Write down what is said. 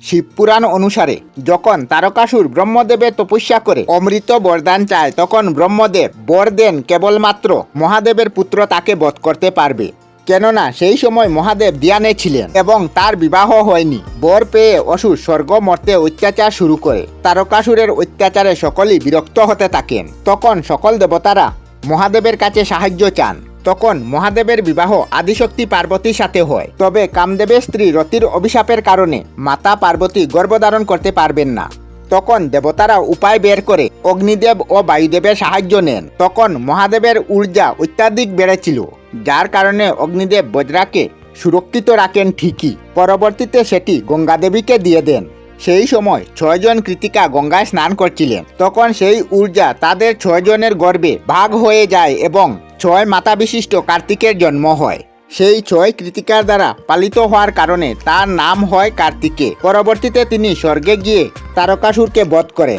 শিবপুরাণ অনুসারে যখন তারকাসুর ব্রহ্মদেবের তপস্যা করে অমৃত বরদান চায়, তখন ব্রহ্মদেব বর দেন কেবলমাত্র মহাদেবের পুত্র তাকে বধ করতে পারবে। কেননা সেই সময় মহাদেব ধ্যানে ছিলেন এবং তার বিবাহ হয়নি। বর পেয়ে অসুর স্বর্গ মর্তে অত্যাচার শুরু করে। তারকাসুরের অত্যাচারে সকলেই বিরক্ত হতে থাকেন। তখন সকল দেবতারা মহাদেবের কাছে সাহায্য চান। তখন মহাদেবের বিবাহ আদিশক্তি পার্বতীর সাথে হয়। তবে কামদেবের স্ত্রী রতির অভিশাপের কারণে মাতা পার্বতী গর্ভধারণ করতে পারবেন না। তখন দেবতারা উপায় বের করে অগ্নিদেব ও বায়ুদেবের সাহায্য নেন। তখন মহাদেবের ঊর্জা অত্যাধিক বেড়েছিল, যার কারণে অগ্নিদেব বজ্রাকে সুরক্ষিত রাখেন ঠিকই, পরবর্তীতে সেটি গঙ্গাদেবীকে দিয়ে দেন। সেই সময় 6 জন কৃতিকা গঙ্গায় স্নান করছিলেন। তখন সেই ঊর্জা তাদের 6 জনের গর্ভে ভাগ হয়ে যায় এবং 6 মাতা বিশিষ্ট কার্তিকের জন্ম হয়। সেই 6 কৃতিকার দ্বারা পালিত হওয়ার কারণে তার নাম হয় কার্তিকে। পরবর্তীতে তিনি স্বর্গে গিয়ে তারকাসুরকে বধ করেন।